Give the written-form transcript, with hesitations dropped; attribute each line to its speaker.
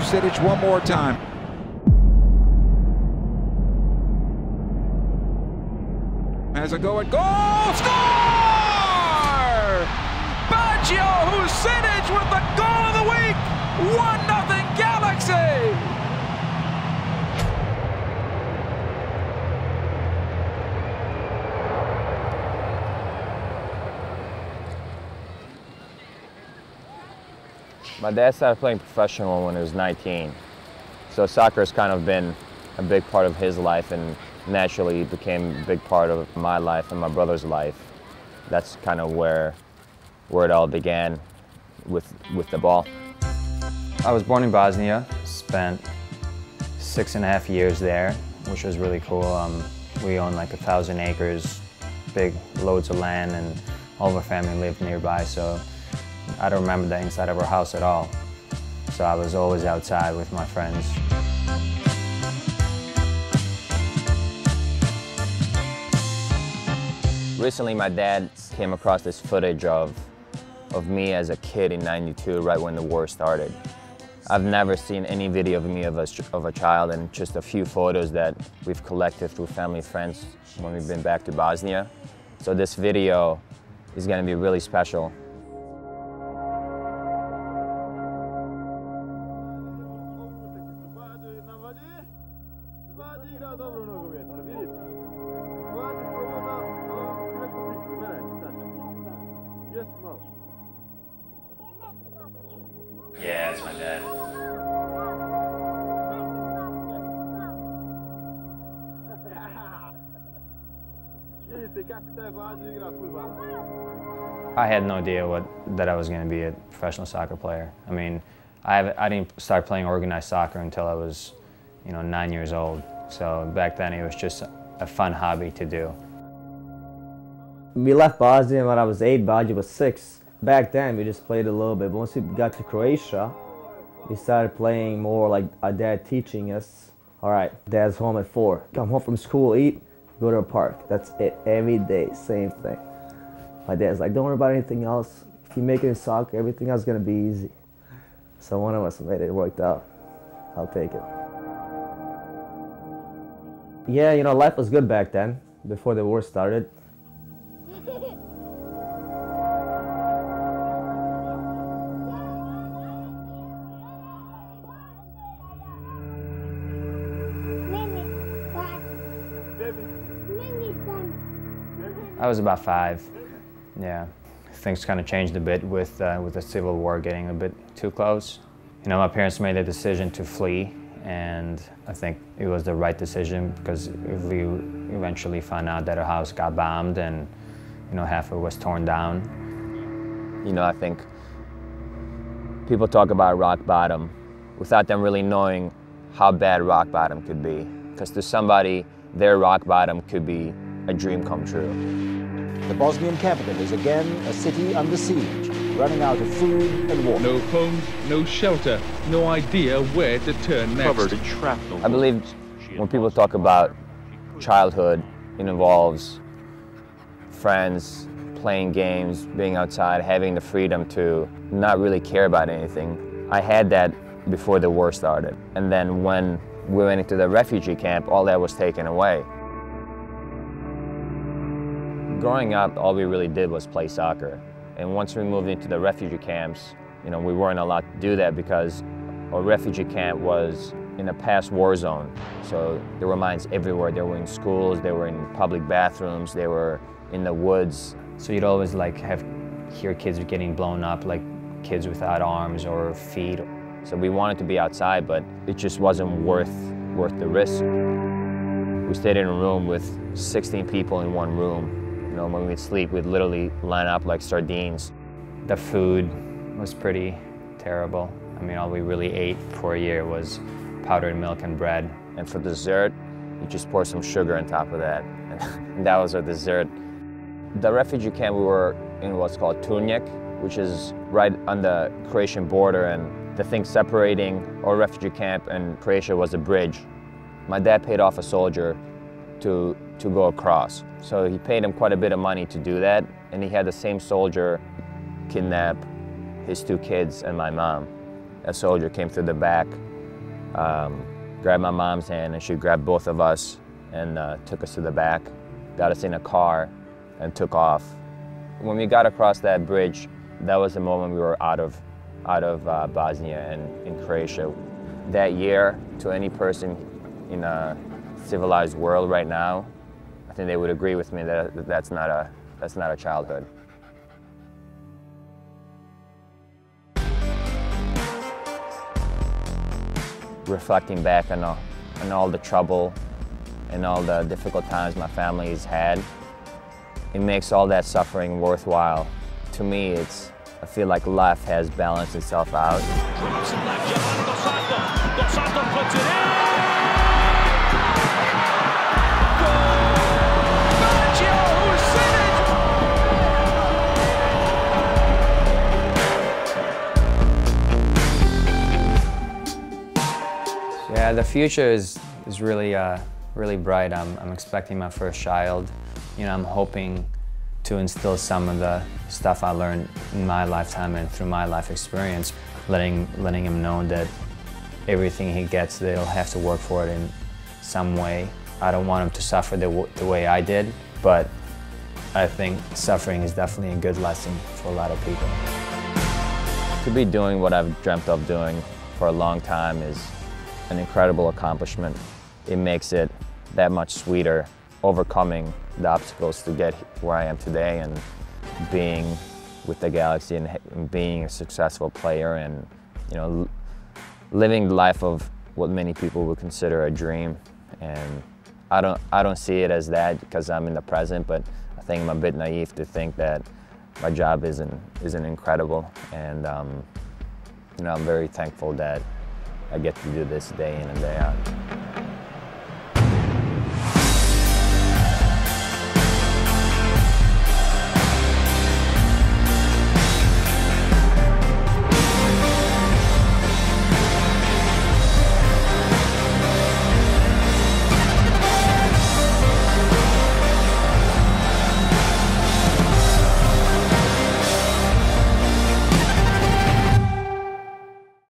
Speaker 1: Hušidić one more time. Has a go at goal, score! Baggio Hušidić with the goal of the week! 1-0 Galaxy!
Speaker 2: My dad started playing professional when he was 19. So soccer has kind of been a big part of his life, and naturally it became a big part of my life and my brother's life. That's kind of where it all began with the ball.
Speaker 3: I was born in Bosnia, spent 6.5 years there, which was really cool. We owned like 1,000 acres, big loads of land, and all of our family lived nearby, so I don't remember the inside of our house at all. So I was always outside with my friends.
Speaker 2: Recently, my dad came across this footage of me as a kid in '92, right when the war started. I've never seen any video of me of a child, and just a few photos that we've collected through family and friends when we've been back to Bosnia. So this video is going to be really special.
Speaker 3: Yeah, it's my dad. I had no idea that I was going to be a professional soccer player. I mean, I didn't start playing organized soccer until I was, 9 years old. So back then it was just a fun hobby to do.
Speaker 4: We left Bosnia when I was 8, Baggio was 6. Back then we just played a little bit, but once we got to Croatia, we started playing more like our dad teaching us. All right, dad's home at 4. Come home from school, eat, go to a park. That's it, every day, same thing. My dad's like, don't worry about anything else. If you make it in soccer, everything else is gonna be easy. So one of us made it, it worked out. I'll take it. Yeah, life was good back then, before the war started.
Speaker 3: I was about 5, yeah. Things kind of changed a bit with the Civil War getting a bit too close. My parents made a decision to flee, and I think it was the right decision because we eventually found out that our house got bombed and, half of it was torn down.
Speaker 2: I think people talk about rock bottom without them really knowing how bad rock bottom could be. Because to somebody, their rock bottom could be a dream come true.
Speaker 5: The Bosnian capital is again a city under siege, running out of food and water.
Speaker 6: No homes, no shelter, no idea where to turn next.
Speaker 7: Covered in shrapnel.
Speaker 2: I believe when people talk about childhood, it involves friends, playing games, being outside, having the freedom to not really care about anything. I had that before the war started. And then when we went into the refugee camp, all that was taken away. Growing up, all we really did was play soccer. And once we moved into the refugee camps, we weren't allowed to do that because our refugee camp was in a past war zone. So there were mines everywhere. They were in schools, they were in public bathrooms, they were in the woods.
Speaker 3: So you'd always hear kids getting blown up, like kids without arms or feet.
Speaker 2: So we wanted to be outside, but it just wasn't worth the risk. We stayed in a room with 16 people in one room. When we'd sleep, we'd literally line up like sardines.
Speaker 3: The food was pretty terrible. I mean, all we really ate for a year was powdered milk and bread.
Speaker 2: And for dessert, you just pour some sugar on top of that. And that was our dessert. The refugee camp we were in what's called Turnjak, which is right on the Croatian border, and the thing separating our refugee camp and Croatia was a bridge. My dad paid off a soldier to go across. So he paid him quite a bit of money to do that, and he had the same soldier kidnap his 2 kids and my mom. That soldier came through the back, grabbed my mom's hand, and she grabbed both of us and took us to the back, got us in a car, and took off. When we got across that bridge, that was the moment we were out of Bosnia and in Croatia. That year, to any person in a civilized world right now, I think they would agree with me that that's not a childhood. Reflecting back on all the trouble and all the difficult times my family has had, it makes all that suffering worthwhile. To me, I feel like life has balanced itself out.
Speaker 3: Yeah, the future is really really bright. I'm expecting my first child. You know, I'm hoping to instill some of the stuff I learned in my lifetime and through my life experience, letting him know that everything he gets, that he'll have to work for it in some way. I don't want him to suffer the way I did, but I think suffering is definitely a good lesson for a lot of people.
Speaker 2: To be doing what I've dreamt of doing for a long time is an incredible accomplishment. It makes it that much sweeter, overcoming the obstacles to get where I am today and being with the Galaxy and being a successful player and, you know, living the life of what many people would consider a dream. And I don't see it as that because I'm in the present, but I think I'm a bit naive to think that my job isn't incredible. And you know, I'm very thankful that I get to do this day in and day out.